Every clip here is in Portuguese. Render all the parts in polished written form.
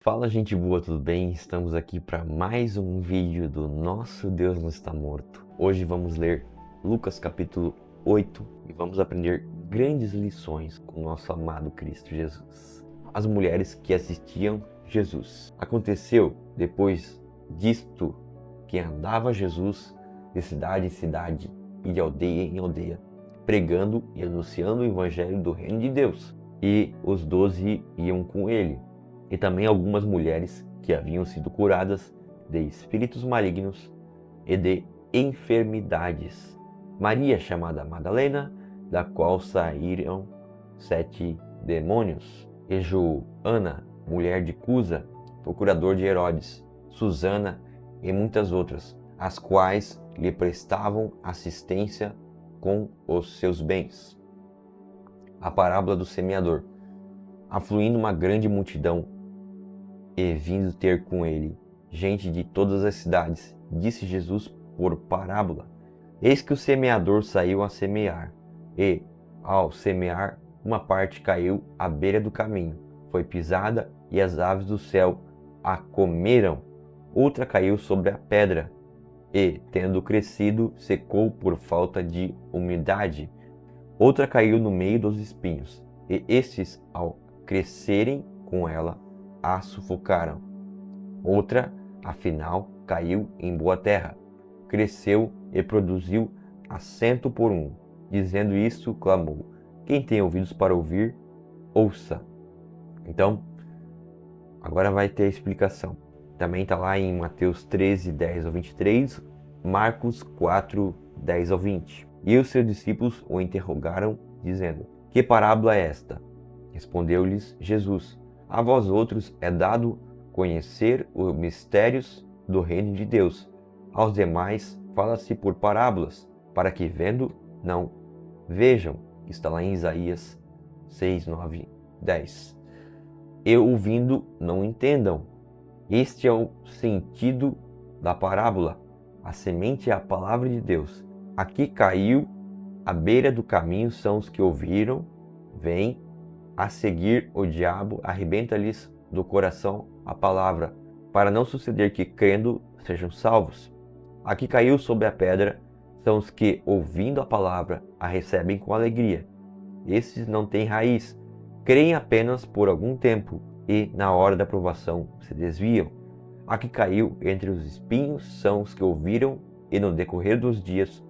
Fala, gente boa, tudo bem? Estamos aqui para mais um vídeo do Nosso Deus Não Está Morto. Hoje vamos ler Lucas capítulo 8 e vamos aprender grandes lições com o nosso amado Cristo Jesus. As mulheres que assistiam Jesus. Aconteceu depois disto que andava Jesus de cidade em cidade e de aldeia em aldeia, pregando e anunciando o evangelho do reino de Deus. E os 12 iam com ele. E também algumas mulheres que haviam sido curadas de espíritos malignos e de enfermidades. Maria, chamada Madalena, da qual saíram 7 demônios. E Joana, mulher de Cusa, procurador de Herodes. Susana e muitas outras, as quais lhe prestavam assistência com os seus bens. A parábola do semeador. Afluindo uma grande multidão e vindo ter com ele gente de todas as cidades, disse Jesus por parábola: Eis que o semeador saiu a semear, e, ao semear, uma parte caiu à beira do caminho, foi pisada, e as aves do céu a comeram. Outra caiu sobre a pedra, e, tendo crescido, secou por falta de umidade. Outra caiu no meio dos espinhos, e estes, ao crescerem com ela, a sufocaram. Outra, afinal, caiu em boa terra, cresceu e produziu a 100 por 1. Dizendo isto, clamou: Quem tem ouvidos para ouvir, ouça. Então, agora vai ter a explicação. Também está lá em Mateus 13, 10 ao 23, Marcos 4, 10 ao 20. E os seus discípulos o interrogaram, dizendo: Que parábola é esta? Respondeu-lhes Jesus: A vós outros é dado conhecer os mistérios do reino de Deus. Aos demais fala-se por parábolas, para que vendo não vejam. Está lá em Isaías 6, 9, 10. E ouvindo não entendam. Este é o sentido da parábola. A semente é a palavra de Deus. Aqui caiu à beira do caminho são os que ouviram, vêm a seguir o diabo, arrebenta-lhes do coração a palavra, para não suceder que, crendo, sejam salvos. Aqui caiu sobre a pedra são os que, ouvindo a palavra, a recebem com alegria. Estes não têm raiz, creem apenas por algum tempo e, na hora da provação, se desviam. Aqui caiu entre os espinhos são os que ouviram e, no decorrer dos dias,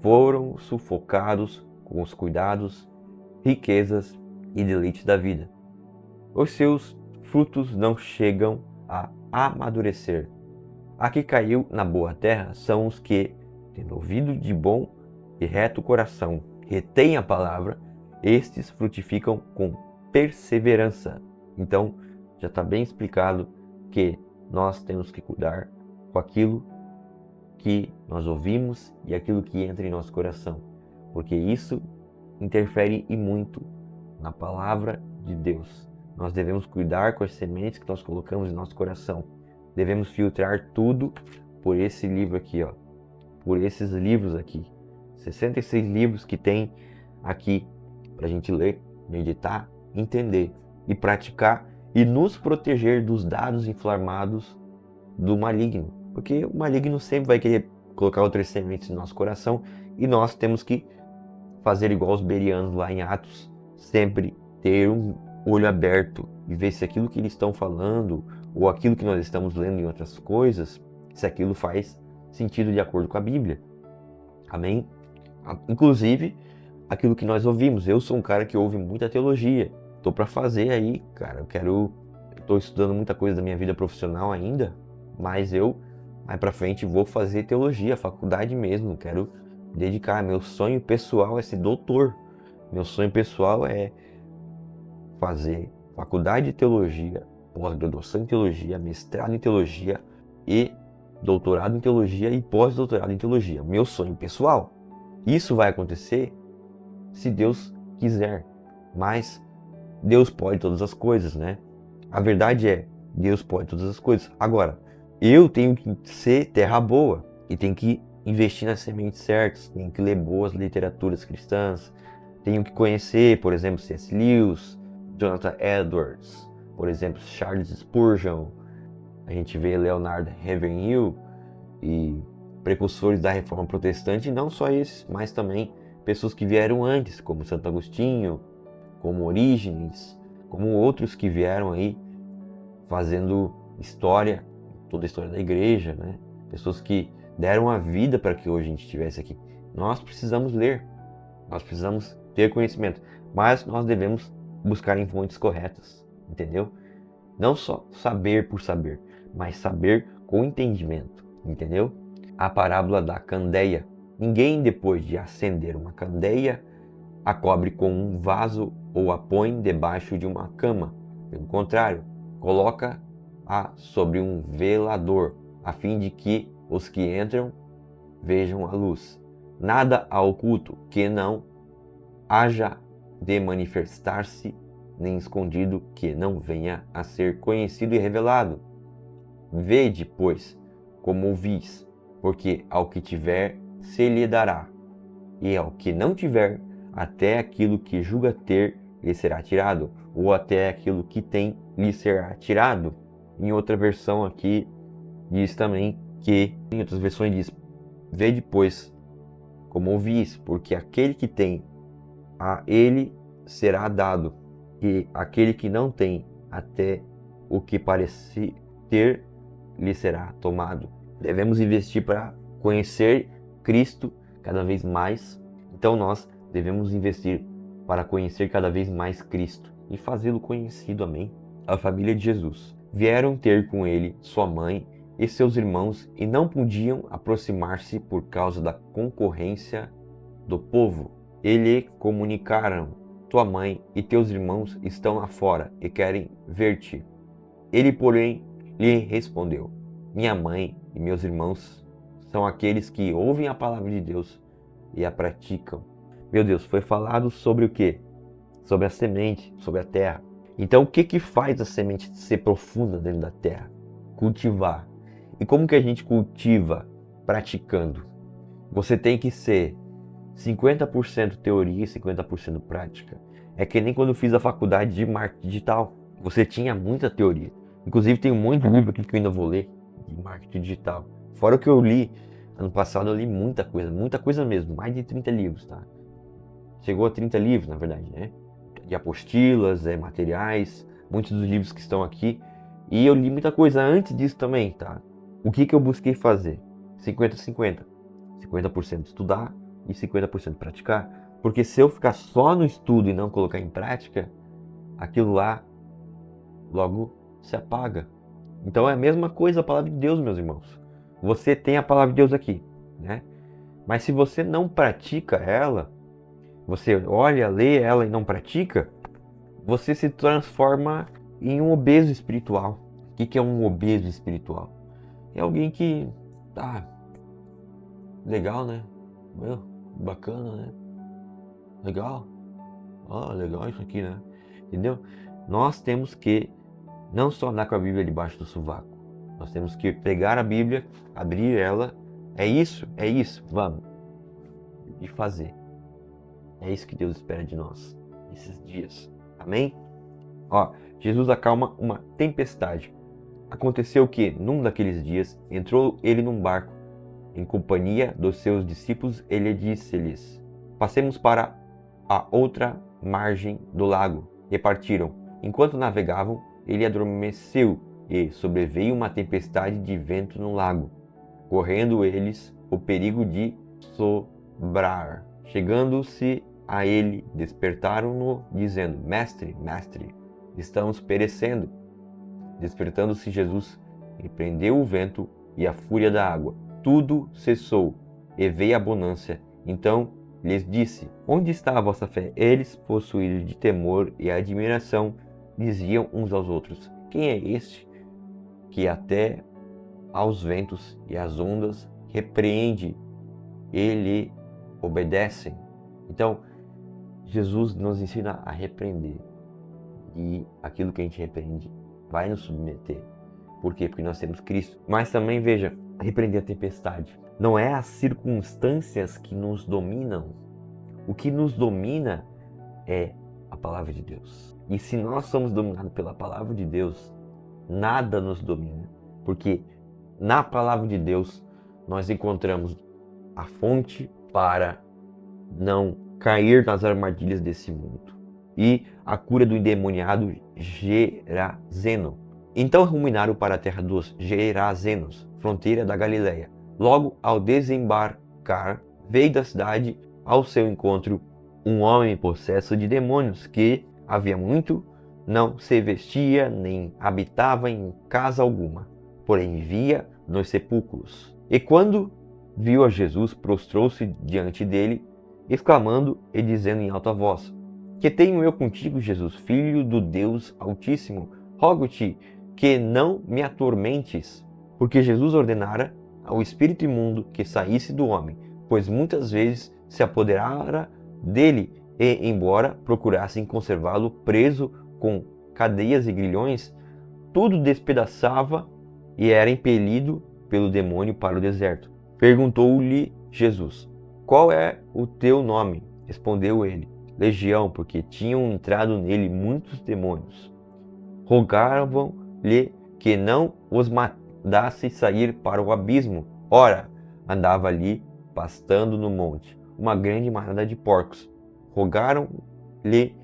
foram sufocados com os cuidados, riquezas e deleites da vida. Os seus frutos não chegam a amadurecer. Aqui caiu na boa terra são os que, tendo ouvido de bom e reto coração, retêm a palavra, estes frutificam com perseverança. Então, já está bem explicado que nós temos que cuidar com aquilo que nós ouvimos e aquilo que entra em nosso coração, porque isso interfere e muito na palavra de Deus. Nós devemos cuidar com as sementes que nós colocamos em nosso coração. Devemos filtrar tudo por esse livro aqui, ó, por esses livros aqui. 66 livros que tem aqui para a gente ler, meditar, entender e praticar e nos proteger dos dados inflamados do maligno. Porque o maligno sempre vai querer colocar outras sementes no nosso coração e nós temos que fazer igual os bereanos lá em Atos, sempre ter um olho aberto e ver se aquilo que eles estão falando ou aquilo que nós estamos lendo em outras coisas, se aquilo faz sentido de acordo com a Bíblia. Amém? Inclusive, aquilo que nós ouvimos. Eu sou um cara que ouve muita teologia. Estou para fazer aí, cara. Estou estudando muita coisa da minha vida profissional ainda, mas eu, mais para frente, vou fazer teologia, faculdade mesmo. Quero dedicar. Meu sonho pessoal é ser doutor. Meu sonho pessoal é fazer faculdade de teologia, pós-graduação em teologia, mestrado em teologia e doutorado em teologia e pós-doutorado em teologia. Meu sonho pessoal. Isso vai acontecer se Deus quiser. Mas Deus pode todas as coisas, né? A verdade é, Deus pode todas as coisas. Agora, eu tenho que ser terra boa e tenho que investir nas sementes certas, tenho que ler boas literaturas cristãs, tenho que conhecer, por exemplo, C.S. Lewis, Jonathan Edwards, por exemplo, Charles Spurgeon, a gente vê Leonard Ravenhill e precursores da Reforma Protestante, e não só esses, mas também pessoas que vieram antes, como Santo Agostinho, como Orígenes, como outros que vieram aí fazendo história, toda a história da igreja, né? Pessoas que deram a vida para que hoje a gente estivesse aqui. Nós precisamos ler, nós precisamos ter conhecimento, mas nós devemos buscar em fontes corretas, entendeu? Não só saber por saber, mas saber com entendimento, entendeu? A parábola da candeia. Ninguém, depois de acender uma candeia, a cobre com um vaso ou a põe debaixo de uma cama. Pelo contrário, coloca-a sobre um velador, a fim de que os que entram vejam a luz. Nada há oculto que não haja de manifestar-se, nem escondido que não venha a ser conhecido e revelado. Vede, pois, como ouvis, porque ao que tiver se lhe dará, e ao que não tiver, até aquilo que julga ter lhe será tirado, ou até aquilo que tem lhe será tirado. Em outra versão aqui diz também que, em outras versões diz, vede, pois, como ouvis, porque aquele que tem, a ele será dado, e aquele que não tem, até o que parece ter lhe será tomado. Devemos investir para conhecer Cristo cada vez mais. Então nós devemos investir para conhecer cada vez mais Cristo e fazê-lo conhecido, amém? A família de Jesus. Vieram ter com ele sua mãe e seus irmãos e não podiam aproximar-se por causa da concorrência do povo. E lhe comunicaram: tua mãe e teus irmãos estão lá fora e querem ver-te. Ele, porém, lhe respondeu: minha mãe e meus irmãos são aqueles que ouvem a palavra de Deus e a praticam. Meu Deus, foi falado sobre o quê? Sobre a semente, sobre a terra. Então, o que faz a semente ser profunda dentro da terra? Cultivar. E como que a gente cultiva? Praticando. Você tem que ser 50% teoria e 50% prática. É que nem quando eu fiz a faculdade de marketing digital. Você tinha muita teoria. Inclusive tem um monte de livro aqui que eu ainda vou ler de marketing digital. Fora o que eu li, ano passado eu li muita coisa mesmo, mais de 30 livros, tá? Chegou a 30 livros, na verdade, né? De apostilas, materiais, muitos dos livros que estão aqui. E eu li muita coisa antes disso também, tá? O que eu busquei fazer? 50-50. 50% estudar e 50% praticar. Porque se eu ficar só no estudo e não colocar em prática, aquilo lá logo se apaga. Então é a mesma coisa a palavra de Deus, meus irmãos. Você tem a palavra de Deus aqui, né? Mas se você não pratica ela, você olha, lê ela e não pratica, você se transforma em um obeso espiritual. O que é um obeso espiritual? É alguém que, legal, né? Meu, bacana, né? Legal. Legal isso aqui, né? Entendeu? Nós temos que não só andar com a Bíblia debaixo do sovaco. Nós temos que pegar a Bíblia, abrir ela. É isso, vamos. E fazer. É isso que Deus espera de nós nesses dias. Amém? Jesus acalma uma tempestade. Aconteceu que, num daqueles dias, entrou ele num barco, em companhia dos seus discípulos, ele disse-lhes: passemos para a outra margem do lago. E partiram. Enquanto navegavam, ele adormeceu e sobreveio uma tempestade de vento no lago, correndo eles o perigo de sobrar. Chegando-se a ele, despertaram-no, dizendo: Mestre, mestre, estamos perecendo. Despertando-se Jesus, repreendeu o vento e a fúria da água. Tudo cessou e veio a bonança. Então lhes disse: onde está a vossa fé? Eles, possuídos de temor e admiração, diziam uns aos outros: quem é este que até aos ventos e às ondas repreende e lhe obedecem? Então, Jesus nos ensina a repreender. E aquilo que a gente repreende vai nos submeter. Por quê? Porque nós temos Cristo. Mas também, veja, repreender a tempestade. Não é as circunstâncias que nos dominam. O que nos domina é a palavra de Deus. E se nós somos dominados pela palavra de Deus, nada nos domina. Porque na palavra de Deus nós encontramos a fonte para não cair nas armadilhas desse mundo. E a cura do endemoniado Gerazeno. Então ruminaram para a terra dos Gerazenos, fronteira da Galileia. Logo ao desembarcar, veio da cidade ao seu encontro um homem possesso de demônios que havia muito não se vestia nem habitava em casa alguma, porém vivia nos sepulcros. E quando viu a Jesus, prostrou-se diante dele, exclamando e dizendo em alta voz: Que tenho eu contigo, Jesus, filho do Deus Altíssimo? Rogo-te que não me atormentes. Porque Jesus ordenara ao espírito imundo que saísse do homem, pois muitas vezes se apoderara dele, e embora procurassem conservá-lo preso com cadeias e grilhões, tudo despedaçava e era impelido pelo demônio para o deserto. Perguntou-lhe Jesus: Qual é o teu nome? Respondeu ele: Legião, porque tinham entrado nele muitos demônios. Rogavam-lhe que não os mandasse sair para o abismo. Ora, andava ali, pastando no monte, uma grande manada de porcos. Rogaram-lhe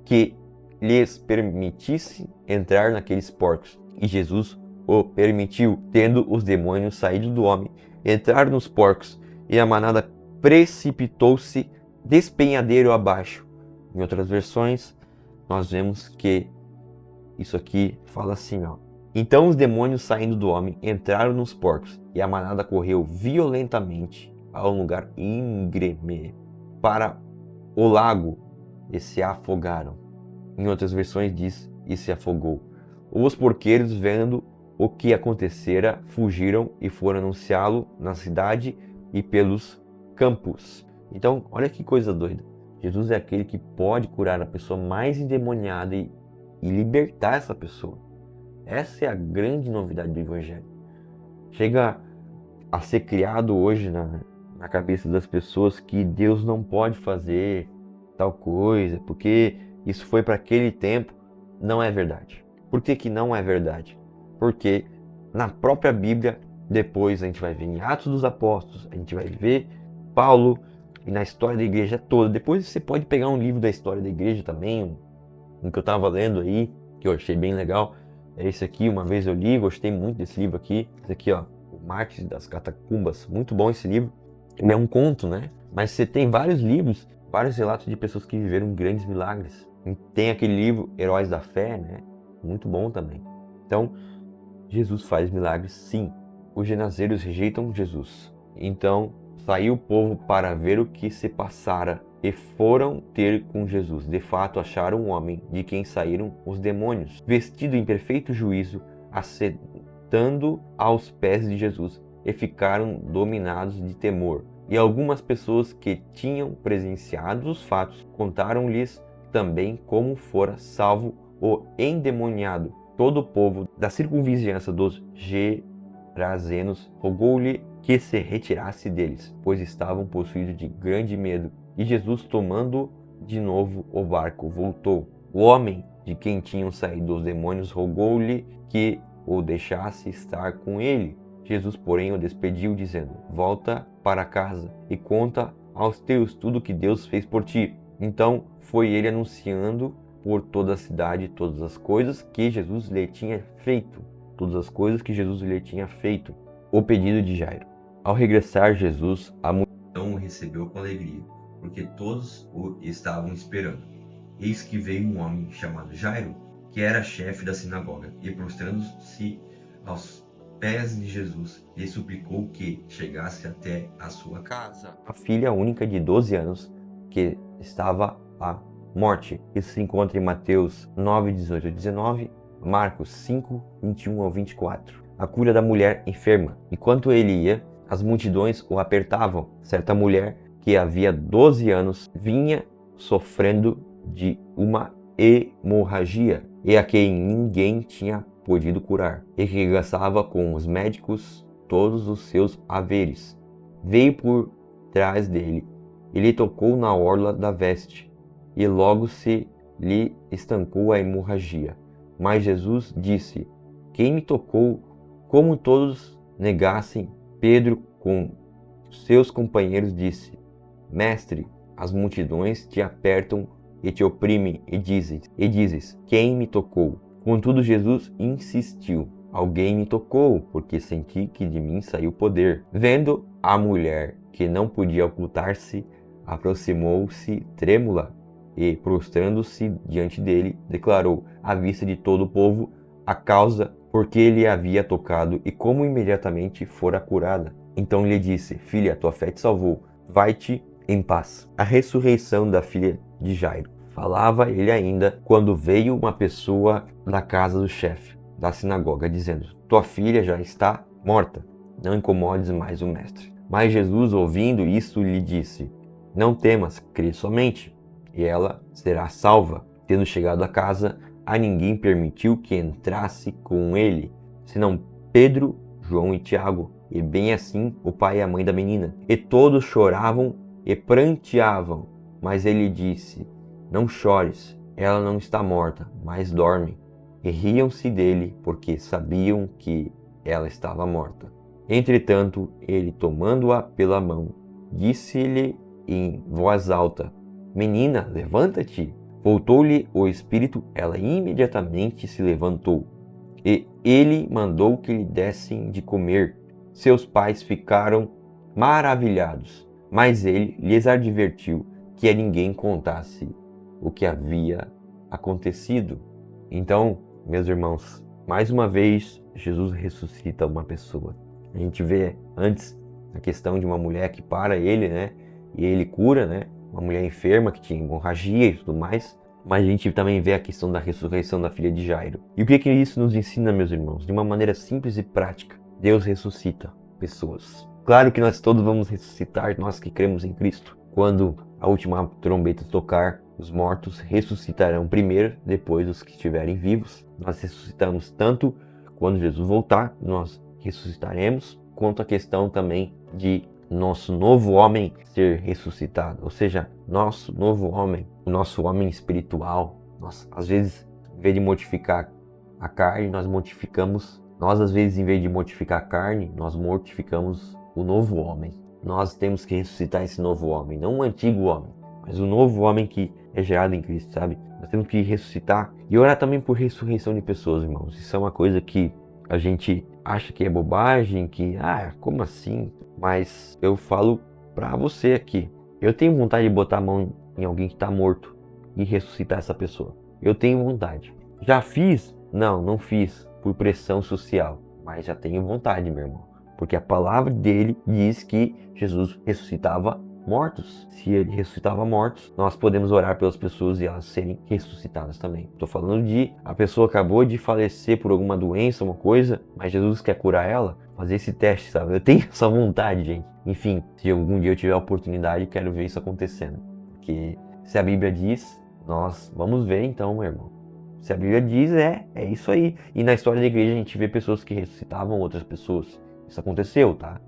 que lhes permitisse entrar naqueles porcos. E Jesus o permitiu. Tendo os demônios saído do homem, entraram nos porcos, e a manada precipitou-se despenhadeiro abaixo. Em outras versões, nós vemos que isso aqui fala assim, ó. Então os demônios saindo do homem entraram nos porcos, e a manada correu violentamente a um lugar íngreme para o lago, e se afogaram. Em outras versões diz: e se afogou. Os porqueiros, vendo o que acontecera, fugiram e foram anunciá-lo na cidade e pelos campos. Então, olha que coisa doida. Jesus é aquele que pode curar a pessoa mais endemoniada e libertar essa pessoa. Essa é a grande novidade do Evangelho. Chega a ser criado hoje na cabeça das pessoas que Deus não pode fazer tal coisa, porque isso foi para aquele tempo. Não é verdade. Por que não é verdade? Porque na própria Bíblia, depois a gente vai ver em Atos dos Apóstolos, a gente vai ver Paulo, e na história da igreja toda. Depois você pode pegar um livro da história da igreja também, um que eu estava lendo aí, que eu achei bem legal. É esse aqui, uma vez eu li, gostei muito desse livro aqui. Esse aqui, ó, O Mártir das Catacumbas. Muito bom esse livro. Ele é um conto, né? Mas você tem vários livros, vários relatos de pessoas que viveram grandes milagres. Tem aquele livro Heróis da Fé, né? Muito bom também. Então, Jesus faz milagres, sim. Os genazeiros rejeitam Jesus. Então, saiu o povo para ver o que se passara e foram ter com Jesus. De fato, acharam um homem de quem saíram os demônios, vestido em perfeito juízo, assentando aos pés de Jesus, e ficaram dominados de temor. E algumas pessoas que tinham presenciado os fatos contaram-lhes também como fora salvo o endemoniado. Todo o povo da circunvizinhança dos Gerazenos rogou-lhe que se retirasse deles, pois estavam possuídos de grande medo. E Jesus, tomando de novo o barco, voltou. O homem de quem tinham saído os demônios rogou-lhe que o deixasse estar com ele. Jesus, porém, o despediu, dizendo: Volta para casa e conta aos teus tudo que Deus fez por ti. Então foi ele anunciando por toda a cidade todas as coisas que Jesus lhe tinha feito. Todas as coisas que Jesus lhe tinha feito. O pedido de Jairo. Ao regressar Jesus, a multidão o recebeu com alegria, porque todos o estavam esperando. Eis que veio um homem chamado Jairo, que era chefe da sinagoga, e prostrando-se aos pés de Jesus, lhe suplicou que chegasse até a sua casa. A filha única de 12 anos, que estava à morte. Isso se encontra em Mateus 9, 18 a 19, Marcos 5, 21 ao 24. A cura da mulher enferma. Enquanto ele ia, as multidões o apertavam. Certa mulher, que havia 12 anos, vinha sofrendo de uma hemorragia, e a quem ninguém tinha podido curar, e que gastava com os médicos todos os seus haveres. Veio por trás dele, e lhe tocou na orla da veste, e logo se lhe estancou a hemorragia. Mas Jesus disse: quem me tocou? Como todos negassem, Pedro, com seus companheiros, disse: Mestre, as multidões te apertam e te oprimem, e dizes: quem me tocou? Contudo, Jesus insistiu: alguém me tocou, porque senti que de mim saiu poder. Vendo a mulher que não podia ocultar-se, aproximou-se trêmula e, prostrando-se diante dele, declarou à vista de todo o povo a causa por que ele havia tocado e como imediatamente fora curada. Então lhe disse: filha, tua fé te salvou, vai-te em paz. A ressurreição da filha de Jairo. Falava ele ainda quando veio uma pessoa da casa do chefe da sinagoga, dizendo: tua filha já está morta, não incomodes mais o mestre. Mas Jesus, ouvindo isto, lhe disse: não temas, crê somente, e ela será salva. Tendo chegado a casa, a ninguém permitiu que entrasse com ele, senão Pedro, João e Tiago, e bem assim o pai e a mãe da menina. E todos choravam e pranteavam, mas ele disse: não chores, ela não está morta, mas dorme. E riam-se dele, porque sabiam que ela estava morta. Entretanto, ele, tomando-a pela mão, disse-lhe em voz alta: menina, levanta-te. Voltou-lhe o espírito, ela imediatamente se levantou. E ele mandou que lhe dessem de comer. Seus pais ficaram maravilhados, mas ele lhes advertiu que a ninguém contasse o que havia acontecido. Então, meus irmãos, mais uma vez Jesus ressuscita uma pessoa. A gente vê antes a questão de uma mulher que para ele, né? E ele cura, né? Uma mulher enferma que tinha hemorragia e tudo mais. Mas a gente também vê a questão da ressurreição da filha de Jairo. E o que isso nos ensina, meus irmãos? De uma maneira simples e prática, Deus ressuscita pessoas. Claro que nós todos vamos ressuscitar, nós que cremos em Cristo. Quando a última trombeta tocar, os mortos ressuscitarão primeiro, depois os que estiverem vivos. Nós ressuscitamos tanto quando Jesus voltar, nós ressuscitaremos, quanto a questão também de nosso novo homem ser ressuscitado, ou seja, nosso novo homem, o nosso homem espiritual. Nós, às vezes, em vez de mortificar a carne, nós às vezes, em vez de mortificar a carne, nós mortificamos o novo homem. Nós temos que ressuscitar esse novo homem, não o antigo homem, mas o novo homem que é gerado em Cristo, sabe? Nós temos que ressuscitar e orar também por ressurreição de pessoas, irmãos. Isso é uma coisa que a gente acha que é bobagem, que, como assim? Mas eu falo pra você aqui, eu tenho vontade de botar a mão em alguém que tá morto e ressuscitar essa pessoa. Eu tenho vontade. Já fiz? Não fiz por pressão social, mas já tenho vontade, meu irmão. Porque a palavra dele diz que Jesus ressuscitava mortos. Se ele ressuscitava mortos, nós podemos orar pelas pessoas e elas serem ressuscitadas também. Estou falando de a pessoa acabou de falecer por alguma doença, uma coisa, mas Jesus quer curar ela. Fazer esse teste, sabe? Eu tenho essa vontade, gente. Enfim, se algum dia eu tiver a oportunidade, quero ver isso acontecendo. Porque se a Bíblia diz, nós vamos ver então, meu irmão. Se a Bíblia diz, é isso aí. E na história da igreja a gente vê pessoas que ressuscitavam outras pessoas. Isso aconteceu, tá?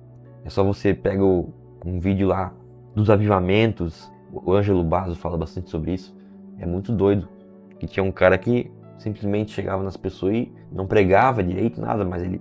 É só você pega um vídeo lá dos avivamentos. O Ângelo Basso fala bastante sobre isso. É muito doido. Que tinha um cara que simplesmente chegava nas pessoas e não pregava direito, nada, mas ele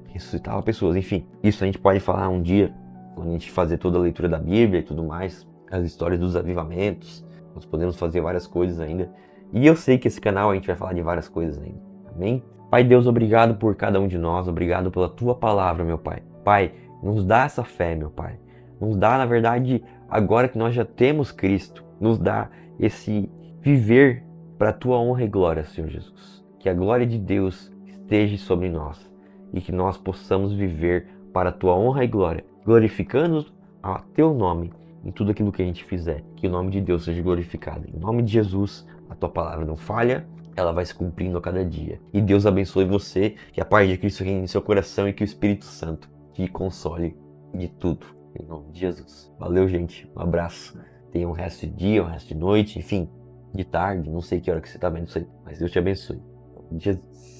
ressuscitava pessoas. Enfim, isso a gente pode falar um dia, quando a gente fazer toda a leitura da Bíblia e tudo mais, as histórias dos avivamentos. Nós podemos fazer várias coisas ainda. E eu sei que esse canal a gente vai falar de várias coisas ainda. Amém? Pai Deus, obrigado por cada um de nós. Obrigado pela tua palavra, meu Pai. Pai, nos dá essa fé, meu Pai. Nos dá, na verdade, agora que nós já temos Cristo, nos dá esse viver para a tua honra e glória, Senhor Jesus. Que a glória de Deus esteja sobre nós e que nós possamos viver para a tua honra e glória, glorificando a teu nome em tudo aquilo que a gente fizer. Que o nome de Deus seja glorificado. Em nome de Jesus, a tua palavra não falha, ela vai se cumprindo a cada dia. E Deus abençoe você, que a paz de Cristo reine em seu coração e que o Espírito Santo te console de tudo. Em nome de Jesus. Valeu, gente. Um abraço. Tenha um resto de dia, um resto de noite, enfim, de tarde. Não sei que hora que você está vendo isso aí, mas Deus te abençoe. Em nome de Jesus.